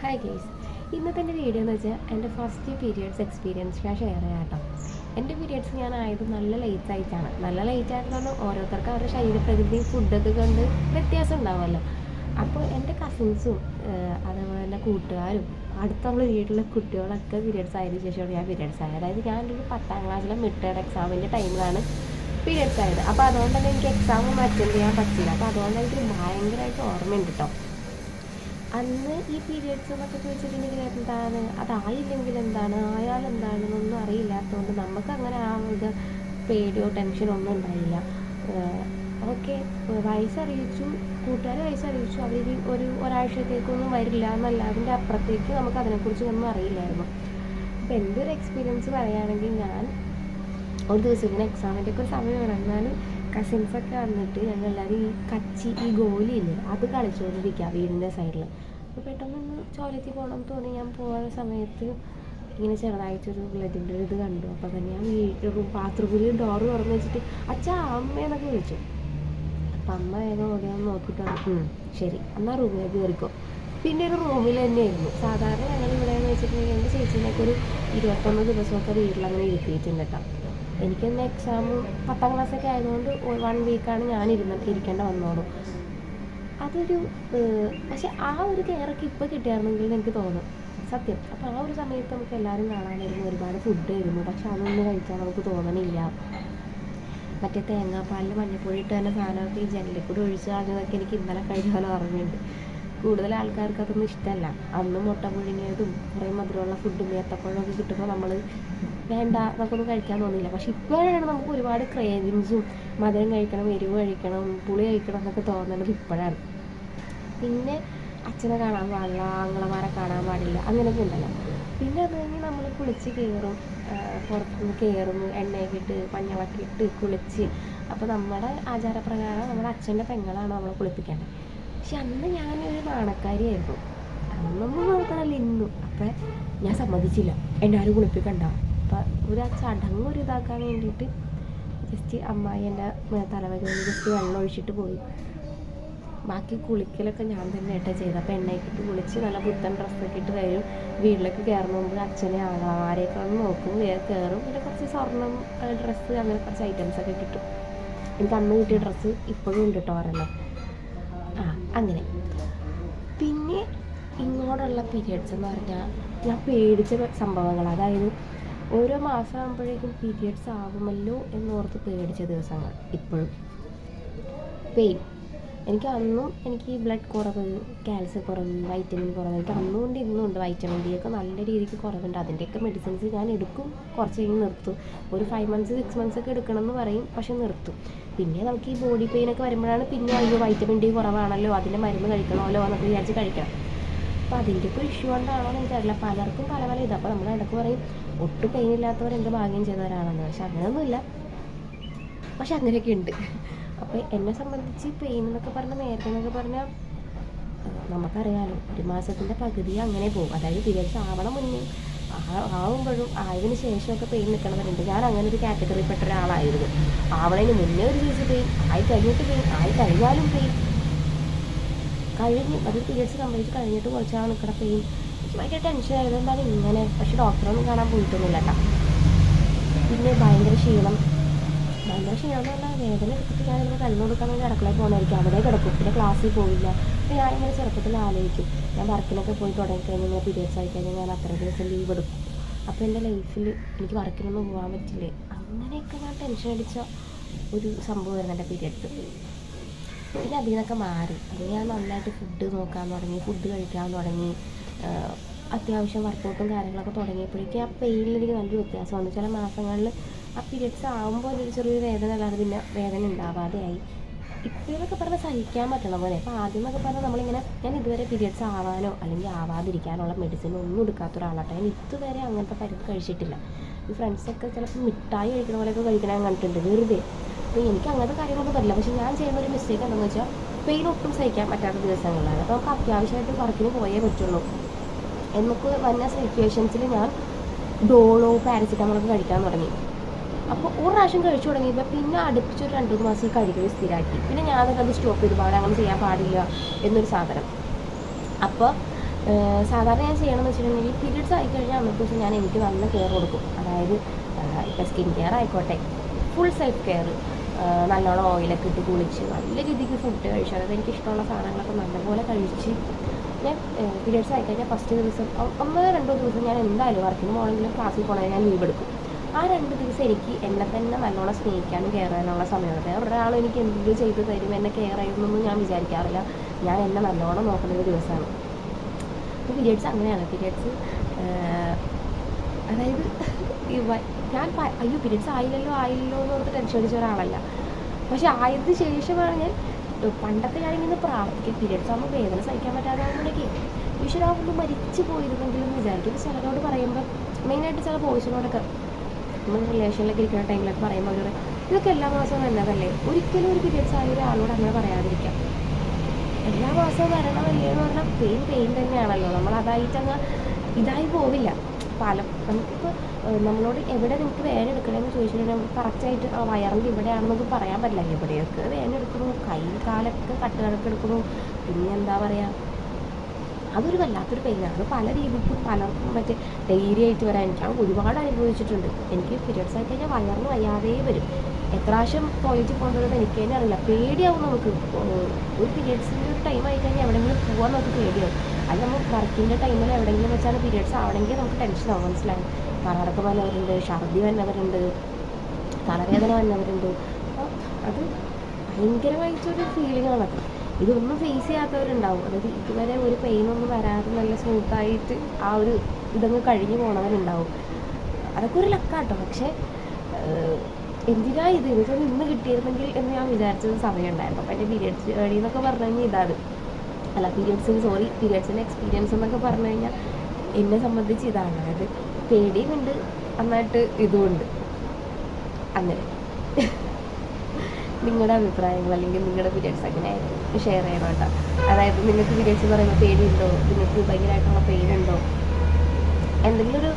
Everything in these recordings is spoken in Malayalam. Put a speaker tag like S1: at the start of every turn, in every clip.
S1: ഹായ് ഗെയ്സ്, ഇന്നത്തെ എൻ്റെ വീഡിയോ എന്ന് വെച്ചാൽ എൻ്റെ ഫസ്റ്റ് പീരിയഡ്സ് എക്സ്പീരിയൻസ് ഞാൻ ഷെയർ ചെയ്യാം കേട്ടോ. എൻ്റെ പീരിയഡ്സ് ഞാൻ ആയത് നല്ല ലേറ്റ് ആയിട്ടാണ്. നല്ല ലേറ്റ് ആയിട്ട് പറഞ്ഞാൽ ഓരോരുത്തർക്ക് അവരുടെ ശരീരപ്രകൃതിയും ഫുഡൊക്കെ കൊണ്ട് വ്യത്യാസം ഉണ്ടാവുമല്ലോ. അപ്പോൾ എൻ്റെ കസിൻസും അതേപോലെ തന്നെ കൂട്ടുകാരും അടുത്തുള്ള വീട്ടിലെ കുട്ടികളൊക്കെ പീരിയഡ്സ് ആയതിനു ശേഷമാണ് ഞാൻ പീരിയഡ്സ് ആയത്. അതായത് ഞാനൊരു 10ാം ക്ലാസ്സിലെ മിഡ് ടേം എക്സാമിൻ്റെ ടൈമിലാണ് പീരിയഡ്സ് ആയത്. അപ്പോൾ അതുകൊണ്ട് തന്നെ എനിക്ക് എക്സാമൊന്നും അറ്റൻഡ് ചെയ്യാൻ പറ്റില്ല. അപ്പോൾ അതുകൊണ്ട് എനിക്ക് ഭയങ്കരമായിട്ട് ഓർമ്മയുണ്ട് കേട്ടോ. അന്ന് ഈ പീരിയഡ്സ് എന്നൊക്കെ ചോദിച്ചിട്ടുണ്ടെങ്കിൽ എന്താണ്, അതായില്ലെങ്കിൽ എന്താണ്, ആയാലെന്താണെന്നൊന്നും അറിയില്ലാത്തതുകൊണ്ട് നമുക്ക് അങ്ങനെ ആ ഒരു പേടിയോ ടെൻഷനോ ഒന്നും ഉണ്ടായില്ല. ഓക്കെ, വയസ്സറിയിച്ചു, കൂട്ടുകാർ വയസ്സറിയിച്ചു, അവർ ഒരാഴ്ചത്തേക്കൊന്നും വരില്ല എന്നല്ല, അതിൻ്റെ അപ്പുറത്തേക്ക് നമുക്ക് അതിനെക്കുറിച്ച് ഒന്നും അറിയില്ലായിരുന്നു. അപ്പോൾ എൻ്റെ ഒരു എക്സ്പീരിയൻസ് പറയുകയാണെങ്കിൽ, ഞാൻ ഒരു ദിവസം ഇങ്ങനെ എക്സാമിൻ്റെ ഒക്കെ ഒരു സമയം എന്നാലും കസിൻസൊക്കെ വന്നിട്ട് ഞങ്ങളെല്ലാവരും ഈ ഗോലിയില്ലേ അത് കളിച്ചുകൊണ്ടിരിക്കുക വീടിൻ്റെ സൈഡിൽ. അപ്പോൾ പെട്ടെന്നൊന്ന് ടോയ്ലറ്റിൽ പോകണം തോന്നി. ഞാൻ പോകുന്ന സമയത്ത് ഇങ്ങനെ ചെറുതായിട്ടൊരു ബ്ലഡിൻ്റെ ഒരു ഇത് കണ്ടു. അപ്പോൾ തന്നെ ഞാൻ ബാത്റൂമിൽ ഡോറ് തുറന്ന് വെച്ചിട്ട് അച്ഛാ അമ്മയെന്നൊക്കെ വിളിച്ചു. അപ്പം അമ്മ വേഗം ഓടിയാൽ നോക്കിയിട്ട് ശരി എന്നാൽ റൂമിലേക്ക് കയറിക്കോ. പിന്നെ ഒരു റൂമിൽ തന്നെയായിരുന്നു. സാധാരണ ഞങ്ങൾ ഇവിടെയെന്ന് വെച്ചിട്ടുണ്ടെങ്കിൽ എൻ്റെ ചേച്ചീനൊക്കെ ഒരു 21 ദിവസമൊക്കെ വീട്ടിലങ്ങനെ ഇരുത്തിയിട്ടുണ്ട് കേട്ടോ. എനിക്കെന്നെ എക്സാം 10ാം ക്ലാസ്സൊക്കെ ആയതുകൊണ്ട് 1 വീക്കാണ് ഞാൻ ഇരിക്കേണ്ട വന്നോളൂ. അതൊരു പക്ഷെ ആ ഒരു കെയറൊക്കെ ഇപ്പോൾ കിട്ടിയായിരുന്നെങ്കിൽ എനിക്ക് തോന്നും സത്യം. അപ്പോൾ ആ ഒരു സമയത്ത് നമുക്ക് എല്ലാവരും കാണാനായിരുന്നു, ഒരുപാട് ഫുഡ് ആയിരുന്നു, പക്ഷെ അതൊന്നും കഴിക്കാൻ നമുക്ക് തോന്നണില്ല. മറ്റേ തേങ്ങാപ്പാലിൽ മഞ്ഞപ്പൊടി ഇട്ട് തന്നെ സാധനമൊക്കെ ഈ ജനലിൽ കൂടെ ഒഴിച്ച് കളഞ്ഞതൊക്കെ എനിക്ക് ഇന്നലെ കഴിക്കാൻ ഓർമ്മയുണ്ട്. കൂടുതൽ ആൾക്കാർക്ക് അതൊന്നും ഇഷ്ടമല്ല. അന്ന് മുട്ട പുഴുങ്ങിയതും കുറേ മധുരമുള്ള ഫുഡും ഏത്തപ്പഴമൊക്കെ കിട്ടുമ്പോൾ നമ്മൾ വേണ്ട നമുക്കൊന്നും കഴിക്കാൻ തോന്നില്ല. പക്ഷെ ഇപ്പോഴാണ് നമുക്ക് ഒരുപാട് ക്രേവിങ്സും മധുരം കഴിക്കണം, എരിവ് കഴിക്കണം, പുളി കഴിക്കണം എന്നൊക്കെ തോന്നുന്നത് ഇപ്പോഴാണ്. പിന്നെ അച്ഛനെ കാണാൻ പാടില്ല, ആങ്ങളമാരെ കാണാൻ പാടില്ല, അങ്ങനെയൊക്കെ ഉണ്ടല്ലോ. പിന്നെ അത് കഴിഞ്ഞ് നമ്മൾ കുളിച്ച് കയറും, പുറത്തുനിന്ന് കയറുന്നു, എണ്ണയൊക്കെ ഇട്ട് മഞ്ഞളൊക്കെ ഇട്ട് കുളിച്ച്. അപ്പോൾ നമ്മുടെ ആചാരപ്രകാരം നമ്മുടെ അച്ഛൻ്റെ പെങ്ങളാണ് നമ്മളെ കുളിപ്പിക്കേണ്ടത്. പക്ഷെ അന്ന് ഞാനൊരു നാണക്കാരിയായിരുന്നു. അന്നൊന്നും നോക്കണമല്ലോ ഇന്നും. അപ്പം ഞാൻ സമ്മതിച്ചില്ല, എന്നെ ആരും കുളിപ്പിക്കണ്ട. അപ്പം ഒരു ചടങ്ങ് ഇതാക്കാൻ വേണ്ടിയിട്ട് ജസ്റ്റ് അമ്മായി എൻ്റെ തലവകയിൽ ജസ്റ്റ് വെള്ളം ഒഴിച്ചിട്ട് പോയി. ബാക്കി കുളിക്കലൊക്കെ ഞാൻ തന്നെ ആയിട്ടാണ് ചെയ്തത്. അപ്പോൾ എണ്ണയൊക്കെ ഇട്ട് കുളിച്ച് നല്ല പുത്തൻ ഡ്രസ്സൊക്കെ ഇട്ട് വരും. വീട്ടിലേക്ക് കയറുന്ന മുമ്പ് അച്ഛനെ ആങ്ങളമാരെയൊക്കെ ഒന്ന് നോക്കും, കയറും. പിന്നെ കുറച്ച് സ്വർണ്ണം, ഡ്രസ്സ്, അങ്ങനെ കുറച്ച് ഐറ്റംസൊക്കെ കിട്ടും. എനിക്ക് അന്ന് കിട്ടിയ ഡ്രസ്സ് ഇപ്പോഴും ഉണ്ട് കേട്ടോ ഒരെണ്ണം. അങ്ങനെ പിന്നെ ഇങ്ങോട്ടുള്ള പീരിയഡ്സ് എന്ന് പറഞ്ഞാൽ ഞാൻ പേടിച്ച സംഭവങ്ങൾ, അതായത് ഓരോ മാസം ആകുമ്പോഴേക്കും പീരിയഡ്സ് ആകുമല്ലോ എന്നോർത്ത് പേടിച്ച ദിവസങ്ങൾ. ഇപ്പോഴും പെയിൻ എനിക്ക് അന്നും എനിക്ക് ബ്ലഡ് കുറവ്, കാൽസ്യം കുറവ്, വൈറ്റമിൻ കുറവ് എനിക്ക് അന്നും ഉണ്ട് ഇന്നും ഉണ്ട്. വൈറ്റമിൻ ഡി ഒക്കെ നല്ല രീതിക്ക് കുറവുണ്ട്. അതിൻ്റെയൊക്കെ മെഡിസിൻസ് ഞാൻ എടുക്കും, കുറച്ച് കഴിഞ്ഞ് നിർത്തും. ഒരു 5 months 6 months ഒക്കെ എടുക്കണമെന്ന് പറയും, പക്ഷെ നിർത്തും. പിന്നെ നമുക്ക് ഈ ബോഡി പെയിനൊക്കെ വരുമ്പോഴാണ് പിന്നെ അയ്യോ വൈറ്റമിൻ ഡി കുറവാണല്ലോ, അതിൻ്റെ മരുന്ന് കഴിക്കണമല്ലോ എന്നൊക്കെ വിചാരിച്ച് കഴിക്കണം. അപ്പോൾ അതിൻ്റെ ഒക്കെ ഇഷ്യൂ കൊണ്ടാണോ എന്ന് എനിക്കറിയില്ല. പലർക്കും പല പല ഇത്. അപ്പോൾ നമ്മൾ ഇടയ്ക്ക് പറയും ഒട്ടും പെയിൻ ഇല്ലാത്തവർ എന്ത് ഭാഗ്യം ചെയ്തവരാണെന്ന്. പക്ഷെ അങ്ങനെയൊന്നുമില്ല, പക്ഷെ അങ്ങനെയൊക്കെ ഉണ്ട്. അപ്പോൾ എന്നെ സംബന്ധിച്ച് പെയിൻ എന്നൊക്കെ പറഞ്ഞാൽ നേരത്തെ എന്നൊക്കെ പറഞ്ഞാൽ നമുക്കറിയാമല്ലോ, ഒരു മാസത്തിൻ്റെ പകുതി അങ്ങനെ പോകും. അതായത് പീരിയഡ്സ് ആവണം മുന്നേ ആവുമ്പോഴും ആയതിനു ശേഷമൊക്കെ പെയിൻ നിൽക്കണവരുണ്ട്. ഞാൻ അങ്ങനെ ഒരു കാറ്റഗറിയിൽപ്പെട്ട ഒരാളായിരുന്നു. ആവണതിന് മുന്നേ ഒരു ദിവസം പെയിൻ, ആയി കഴിഞ്ഞിട്ട് പെയിൻ, ആയി കഴിഞ്ഞാലും പെയിൻ, അത് പീരിയഡ്സ് സംബന്ധിച്ച് കഴിഞ്ഞിട്ട് കുറച്ചാൾ നിൽക്കണ പെയിൻ. എനിക്ക് ഭയങ്കര ടെൻഷനായിരുന്നു, എന്താണ് ഇങ്ങനെ. പക്ഷെ ഡോക്ടറൊന്നും കാണാൻ പോയിട്ടൊന്നുമില്ല കേട്ടോ. പിന്നെ ഭയങ്കര ക്ഷീണം എന്ന് പറഞ്ഞാൽ വേദന എടുത്തിട്ട് ഞാൻ ഇങ്ങനെ കണ്ണു കൊടുക്കാൻ വേണ്ടി അടുക്കളയിൽ പോകുന്നതായിരിക്കും, അവിടെ കിടക്കും. പിന്നെ ക്ലാസ്സിൽ പോവില്ല. അപ്പോൾ ഞാനിങ്ങനെ ചെറുപ്പത്തിൽ ആലോചിക്കും, ഞാൻ വർക്കിനൊക്കെ പോയി തുടങ്ങിക്കഴിഞ്ഞാൽ ഇങ്ങനെ പീരിയഡ്സ് ആയിക്കഴിഞ്ഞാൽ ഞാൻ അത്ര ദിവസം ലീവ് എടുക്കും. അപ്പോൾ എൻ്റെ ലൈഫിൽ എനിക്ക് വർക്കിനൊന്നും പോകാൻ പറ്റില്ലേ, അങ്ങനെയൊക്കെ ഞാൻ ടെൻഷൻ അടിച്ച ഒരു സംഭവമായിരുന്നു എൻ്റെ പീരിയഡ്സ്. പിന്നെ അതിൽ നിന്നൊക്കെ മാറി. അത് ഞാൻ നന്നായിട്ട് ഫുഡ് നോക്കാൻ തുടങ്ങി, ഫുഡ് കഴിക്കാൻ തുടങ്ങി. അത്യാവശ്യം വർക്കൗട്ടും കാര്യങ്ങളൊക്കെ തുടങ്ങിയപ്പോഴേക്കും ആ പെയിനിൽ എനിക്ക് നല്ലൊരു വ്യത്യാസം വന്നു. ചില മാസങ്ങളിൽ ആ പീരിയഡ്സ് ആകുമ്പോൾ ഒരു ചെറിയൊരു വേദന അല്ലാതെ പിന്നെ വേദന ഉണ്ടാവാതെയായി. ഇപ്പോഴൊക്കെ പറഞ്ഞാൽ സഹിക്കാൻ പറ്റണ പോലെ. അപ്പോൾ ആദ്യം എന്നൊക്കെ പറഞ്ഞാൽ നമ്മളിങ്ങനെ, ഞാൻ ഇതുവരെ പീരിയഡ്സ് ആവാനോ അല്ലെങ്കിൽ ആവാതിരിക്കാനുള്ള മെഡിസിൻ ഒന്നും എടുക്കാത്ത ഒരാളാട്ടെ. ഞാൻ ഇതുവരെ അങ്ങനത്തെ പരിധി കഴിച്ചിട്ടില്ല. ഈ ഫ്രണ്ട്സൊക്കെ ചിലപ്പോൾ മിഠായി കഴിക്കുന്ന പോലെയൊക്കെ കഴിക്കണം ഞാൻ കണ്ടിട്ടുണ്ട് വെറുതെ. അപ്പോൾ എനിക്ക് അങ്ങനത്തെ കാര്യങ്ങളൊന്നും പറ്റില്ല. പക്ഷേ ഞാൻ ചെയ്യുന്ന ഒരു മിസ്റ്റേക്ക് എന്താണെന്ന് വെച്ചാൽ പെയിൻ ഒട്ടും സഹിക്കാൻ പറ്റാത്ത ദിവസങ്ങളിലാണ്. അപ്പോൾ നമുക്ക് അത്യാവശ്യമായിട്ട് വർക്കിന് പോയേ പറ്റുള്ളൂ എന്നൊക്കെ വന്ന സിറ്റുവേഷൻസിൽ ഞാൻ ഡോളോ പാരസിറ്റമോളൊക്കെ കഴിക്കാൻ തുടങ്ങി. അപ്പോൾ ഒരു പ്രാവശ്യം കഴിച്ചു തുടങ്ങിയപ്പോൾ പിന്നെ അടുപ്പിച്ചൊരു 2-3 മാസം കഴിക്കൽ സ്ഥിരമാക്കി. പിന്നെ ഞാനത് സ്റ്റോപ്പ് ചെയ്തു, പാടില്ല, അങ്ങനെ ചെയ്യാൻ പാടില്ല എന്നൊരു സാധനം. അപ്പോൾ സാധാരണ ഞാൻ ചെയ്യണമെന്ന് വെച്ചിട്ടുണ്ടെങ്കിൽ പീരിയഡ്സ് ആയിക്കഴിഞ്ഞാൽ അന്നത്തെ ദിവസം ഞാൻ എനിക്ക് നല്ല കെയർ കൊടുക്കും. അതായത് ഇപ്പോൾ സ്കിൻ കെയർ ആയിക്കോട്ടെ, ഫുൾ സെൽഫ് കെയർ, നല്ലോണം ഓയിലൊക്കെ ഇട്ട് കുളിച്ച് നല്ല രീതിക്ക് ഫുഡ് കഴിച്ചു, അതായത് എനിക്ക് ഇഷ്ടമുള്ള സാധനങ്ങളൊക്കെ നല്ലപോലെ കഴിച്ച് ഞാൻ പീരിയഡ്സ് ആയിക്കഴിഞ്ഞാൽ ഫസ്റ്റ് ദിവസം 1-2 ദിവസം ഞാൻ എന്തായാലും വർക്കിന് പോകണമെങ്കിലും ക്ലാസ്സിൽ പോകണമെങ്കിൽ ഞാൻ ലീവ് എടുക്കും. ആ 2 ദിവസം എനിക്ക് എന്നെ തന്നെ നല്ലോണം സ്നേഹിക്കാനും കെയർ ചെയ്യാനുള്ള സമയമാണ്. വേറെ ഒരാൾ എനിക്ക് എന്തെങ്കിലും ചെയ്ത് തരും, എന്നെ കെയർ ചെയ്യുന്നൊന്നും ഞാൻ വിചാരിക്കാറില്ല. ഞാൻ എന്നെ നല്ലോണം നോക്കുന്നൊരു ദിവസമാണ്. അപ്പോൾ പീരിയഡ്സ് അങ്ങനെയാണ്. പീരിയഡ്സ് അതായത് ഞാൻ അയ്യോ പീരിയഡ്സ് ആയില്ലല്ലോ എന്ന് പറഞ്ഞിട്ട് ടെൻഷൻ അടിച്ച ഒരാളല്ല. പക്ഷെ ആയതിന് ശേഷമാണ് ഞാൻ പണ്ടൊക്കെ ഞാനിങ്ങനെ പ്രാർത്ഥിക്കും, പീരിയഡ്സ് ആകുമ്പോൾ വേദന സഹിക്കാൻ പറ്റാതാകുമ്പോഴേക്ക് ഈശ്വരാവുമ്പോൾ മരിച്ചു പോയിരുന്നെങ്കിലും വിചാരിക്കും. ചിലരോട് പറയുമ്പോൾ മെയിനായിട്ട് ചില ബോയ്സിനോടൊക്കെ നമ്മൾ റിലേഷനിലൊക്കെ ഇരിക്കുന്ന ടൈമിലൊക്കെ പറയുമ്പോൾ അവർ ഇതൊക്കെ എല്ലാ മാസവും വന്നതല്ലേ, ഒരിക്കലും ഒരു പീരിയഡ്സ് ആയ ഒരാളോട് അങ്ങനെ പറയാതിരിക്കാം. എല്ലാ മാസവും വരണമല്ലേ എന്ന് പറഞ്ഞാൽ പെയിൻ തന്നെയാണല്ലോ. നമ്മൾ അതായിട്ടങ്ങ് ഇതായി പോവില്ല. നമുക്കിപ്പോൾ നമ്മളോട് എവിടെ നിങ്ങൾക്ക് വേദന എടുക്കണമെന്ന് ചോദിച്ചിട്ടുണ്ടെങ്കിൽ നമുക്ക് കറക്റ്റായിട്ട് വയറിൻ്റെ ഇവിടെയാണെന്നൊക്കെ പറയാൻ പറ്റില്ല. എവിടെയൊക്കെ വേദന എടുക്കണു, കൈ കാലൊക്കെ കണക്കെടുക്കണു, പിന്നെ എന്താ പറയുക, അതൊരു വല്ലാത്തൊരു പെയിനാണ്. അത് പല രീതിക്കും പലർക്കും മറ്റേ ഡെയിലി ആയിട്ട് വരാൻ എനിക്ക് ഒരുപാട് അനുഭവിച്ചിട്ടുണ്ട്. എനിക്ക് പീരിയഡ്സ് ആയി കഴിഞ്ഞാൽ വയറിന് വയ്യാതെ വരും. എത്ര പ്രാവശ്യം ടോയ്ലറ്റിൽ കൊണ്ടുവരുന്നത് എനിക്ക് തന്നെ അറിയില്ല. പേടിയാവും നമുക്ക്. ഒരു പീരിയഡ്സിൻ്റെ ഒരു ടൈം ആയി കഴിഞ്ഞാൽ എവിടെയെങ്കിലും പോകാൻ നമുക്ക് പേടിയാവും. അത് നമ്മൾ വർക്കിൻ്റെ ടൈമിൽ എവിടെയെങ്കിലും വെച്ചാണ് പീരിയഡ്സ് ആവണമെങ്കിൽ നമുക്ക് ടെൻഷനാവും. മനസ്സിലാവും. കറടക്കം വന്നവരുണ്ട്, ഛർദി വന്നവരുണ്ട്, തലവേദന വന്നവരുണ്ട്. അപ്പോൾ അത് ഭയങ്കരമായിട്ടൊരു ഫീലിംഗാണ്. ഇതൊന്നും ഫേസ് ചെയ്യാത്തവരുണ്ടാവും. അതായത് ഇതുവരെ ഒരു പെയിനൊന്നും വരാതെ നല്ല സ്മൂത്തായിട്ട് ആ ഒരു ഇതങ്ങ് കഴിഞ്ഞ് പോണവരുണ്ടാവും. അതൊക്കെ ഒരു ലക്കാട്ടോ. പക്ഷേ എന്തിനാ ഇതൊക്കെ ഇന്ന് കിട്ടിയിരുന്നെങ്കിൽ എന്ന് ഞാൻ വിചാരിച്ചൊരു സമയം ഉണ്ടായിരുന്നു. അപ്പോൾ എൻ്റെ പീരിയഡ്സ് ജേർണി എന്നൊക്കെ പറഞ്ഞു കഴിഞ്ഞാൽ ഇതാണ്. അല്ല പീരിയഡ്സിൻ്റെ എക്സ്പീരിയൻസ് എന്നൊക്കെ പറഞ്ഞു കഴിഞ്ഞാൽ എന്നെ സംബന്ധിച്ച് ഇതാണ്. അതായത് പേടിയുമുണ്ട്, നന്നായിട്ട് ഇതുമുണ്ട്. അങ്ങനെ നിങ്ങളുടെ അഭിപ്രായങ്ങൾ അല്ലെങ്കിൽ നിങ്ങളുടെ പീരിയഡ്സ് അങ്ങനെ ഷെയർ ചെയ്യണം കേട്ടോ. അതായത് നിങ്ങൾക്ക് പീരിയഡ്സ് എന്ന് പറയുമ്പോൾ പേടിയുണ്ടോ, നിങ്ങൾക്ക് ഭയങ്കരമായിട്ടുള്ള പെയിൻ ഉണ്ടോ, എന്തെങ്കിലും ഒരു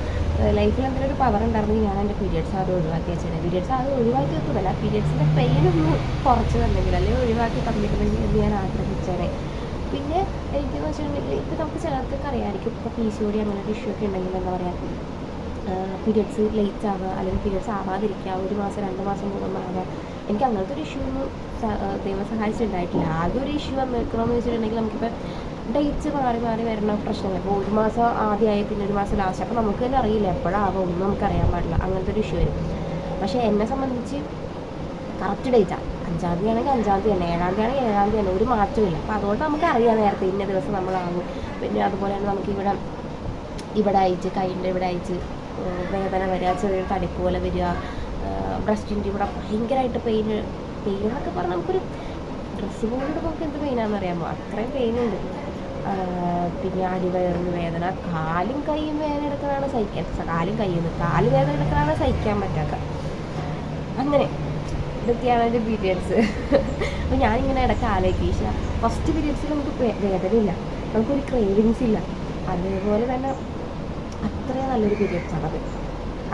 S1: ലൈഫിൽ എന്തെങ്കിലും ഒരു പവർ ഉണ്ടായിരുന്നെങ്കിൽ ഞാൻ എൻ്റെ പീരിയഡ്സ് അത് ഒഴിവാക്കി വെച്ചേനെ. പീരിയഡ്സ് അത് ഒഴിവാക്കി വെക്കുന്നില്ല, പീരിയഡ്സിൻ്റെ പെയിനൊന്ന് കുറച്ച് തന്നെങ്കിൽ അല്ലെങ്കിൽ ഒഴിവാക്കി തന്നിരുന്നെങ്കിൽ എന്ന് ഞാൻ ആഗ്രഹിച്ചേനെ. പിന്നെ എനിക്കെന്ന് വെച്ചിട്ടുണ്ടെങ്കിൽ ഇപ്പോൾ നമുക്ക് ചിലർക്കൊക്കെ അറിയാമായിരിക്കും, ഇപ്പോൾ PCOD അങ്ങനെ ഒരു ഇഷ്യൂ ഒക്കെ ഉണ്ടെങ്കിൽ എന്താ പറയുക, പീരിയഡ്സ് ലേറ്റ് ആവുക അല്ലെങ്കിൽ പീരിയഡ്സ് ആവാതിരിക്കുക, 1 മാസം 2 മാസം പോകുമ്പോൾ എനിക്ക് അങ്ങനത്തെ ഒരു ഇഷ്യൂ ഒന്നും ദൈവം സഹായിച്ചിട്ടുണ്ടായിട്ടില്ല. ആകെ ഒരു ഇഷ്യൂ വന്നിരിക്കണമെന്ന് വെച്ചിട്ടുണ്ടെങ്കിൽ നമുക്കിപ്പോൾ ഡേറ്റ്സ് മാറി വരുന്ന പ്രശ്നങ്ങൾ. ഇപ്പോൾ 1 മാസം ആദ്യമായി പിന്നെ 1 മാസം ലാസ്റ്റ്, അപ്പോൾ നമുക്ക് തന്നെ അറിയില്ല എപ്പോഴാകും, ഒന്നും നമുക്കറിയാൻ പാടില്ല. അങ്ങനത്തെ ഒരു ഇഷ്യൂ വരും. പക്ഷേ എന്നെ സംബന്ധിച്ച് കറക്റ്റ് ഡേറ്റാണ്. 5-ാം തീയതി ആണെങ്കിൽ 5-ാം തീയതി തന്നെ, 7-ാം തീയതി ആണെങ്കിൽ 7-ാം തീയതി തന്നെ, ഒരു മാറ്റമില്ല. അപ്പോൾ അതുകൊണ്ട് നമുക്കറിയാം നേരത്തെ ഇന്ന ദിവസം നമ്മളാകും. പിന്നെ അതുപോലെ തന്നെ നമുക്ക് ഇവിടെ അയച്ച് കൈൻ്റെ ഇവിടെ അയച്ച് വേദന വരിക, ചെറിയൊരു തടിപ്പ് പോലെ വരിക, ബ്രസ്റ്റിൻ്റെ ഇവിടെ ഭയങ്കരമായിട്ട് പെയിൻ എന്നൊക്കെ പറഞ്ഞാൽ നമുക്കൊരു ഡ്രസ്സ് പോലും നമുക്ക് എന്ത് പെയിനാണെന്ന് അറിയാമോ, അത്രയും പെയിനുണ്ട്. പിന്നെ അടിവയറിന് വേദന, കാലും കൈയും വേദന എടുക്കുന്നതാണ് സഹിക്കാൻ, കാല് വേദന എടുക്കുന്നതാണ് സഹിക്കാൻ പറ്റാത്ത. അങ്ങനെ ഇതൊക്കെയാണ് എൻ്റെ പീരിയഡ്സ്. അപ്പോൾ ഞാനിങ്ങനെ ഇടയ്ക്ക് ആലോചിക്കുക, ഫസ്റ്റ് പീരിയഡ്സിൽ നമുക്ക് വേദനയില്ല, നമുക്കൊരു ക്രേവിങ്സ് ഇല്ല. അതേപോലെ തന്നെ അത്രയും നല്ലൊരു പീരിയഡ്സാണത്,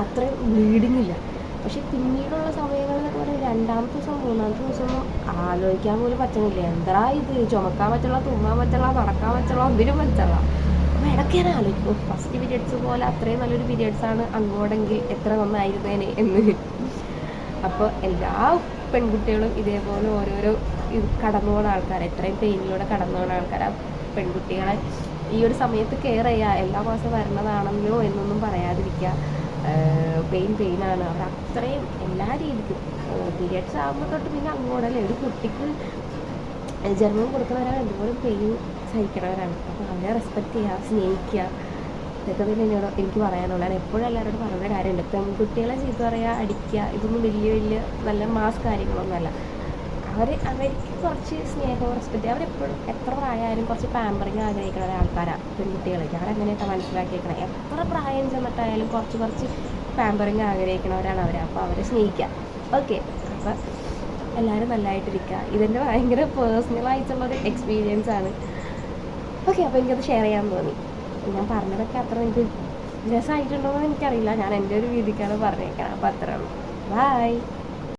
S1: അത്രയും ബ്ലീഡിങ് ഇല്ല. പക്ഷെ പിന്നീടുള്ള സമയങ്ങളിലൊക്കെ പറഞ്ഞാൽ 2-ാമത്തെ ദിവസം 3-ാമത്തെ ദിവസമൊന്നും ആലോചിക്കാൻ പോലും പറ്റുന്നില്ല. എന്താ ഇത്, ചുമക്കാൻ പറ്റുള്ള, തുമ്മാൻ പറ്റുള്ള, നടക്കാൻ പറ്റുള്ള, ഒന്നിനും പറ്റുള്ള. അപ്പോൾ ഇടയ്ക്ക് ഞാൻ ആലോചിക്കും, ഫസ്റ്റ് പീരിയഡ്സ് പോലെ അത്രയും നല്ലൊരു പീരിയഡ്സാണ് അങ്ങോട്ടെങ്കിൽ എത്ര നന്നായിരുന്നേനെ എന്ന്. അപ്പോൾ എല്ലാ പെൺകുട്ടികളും ഇതേപോലെ ഓരോരോ കടന്നു പോകുന്ന ആൾക്കാർ, എത്രയും പെയിനിലൂടെ കടന്നു പോകുന്ന ആൾക്കാർ, ആ പെൺകുട്ടികളെ ഈ ഒരു സമയത്ത് കെയർ ചെയ്യുക. എല്ലാ മാസം വരണതാണല്ലോ എന്നൊന്നും പറയാതിരിക്കുക. പെയിനാണ് അവർ അത്രയും എല്ലാ രീതിക്കും. പീരിയഡ്സ് ആകുമ്പോൾ തൊട്ട് പിന്നെ അങ്ങോട്ടല്ലേ, ഒരു കുട്ടിക്ക് ജന്മം കൊടുക്കുന്നവരാണ് എന്തുപോലും പെയിൻ സഹിക്കണവരാണ്. അപ്പോൾ അവരെ റെസ്പെക്റ്റ് ചെയ്യുക, സ്നേഹിക്കുക, ഇതൊക്കെ തന്നെ എനിക്ക് പറയാനുള്ളത്. ഞാൻ എപ്പോഴും എല്ലാവരോടും പറയുന്ന കാര്യമുണ്ട്. പെൺകുട്ടികളെ ചീത്ത പറയുക, അടിക്കുക, ഇതൊന്നും വലിയ നല്ല മാസ് കാര്യങ്ങളൊന്നുമല്ല. അവർക്ക് കുറച്ച് സ്നേഹവും റെസ്പെക്റ്റ്, അവരെപ്പോഴും എത്ര പ്രായമായാലും കുറച്ച് പാമ്പറിങ് ആഗ്രഹിക്കുന്ന ഒരാൾക്കാരാണ് പെൺകുട്ടികൾ. ഞാനങ്ങനെയൊക്കെ മനസ്സിലാക്കിയേക്കണം. എത്ര പ്രായം ചെന്നിട്ടായാലും കുറച്ച് പാമ്പറിങ് ആഗ്രഹിക്കുന്നവരാണ് അവർ. അപ്പോൾ അവരെ സ്നേഹിക്കുക. ഓക്കെ, അപ്പോൾ എല്ലാവരും നല്ലതായിട്ടിരിക്കുക. ഇതെൻ്റെ ഭയങ്കര പേഴ്സണലായിട്ടുള്ളൊരു എക്സ്പീരിയൻസാണ്. ഓക്കെ, അപ്പോൾ എനിക്കത് ഷെയർ ചെയ്യാൻ തോന്നി. ഞാൻ പറഞ്ഞതൊക്കെ അത്ര എനിക്ക് രസമായിട്ടുണ്ടോ എന്ന് എനിക്കറിയില്ല. ഞാൻ എൻ്റെ ഒരു രീതിക്കാണ് പറഞ്ഞേക്കണം. അപ്പോൾ അത്രേ ഉള്ളൂ. ബൈ.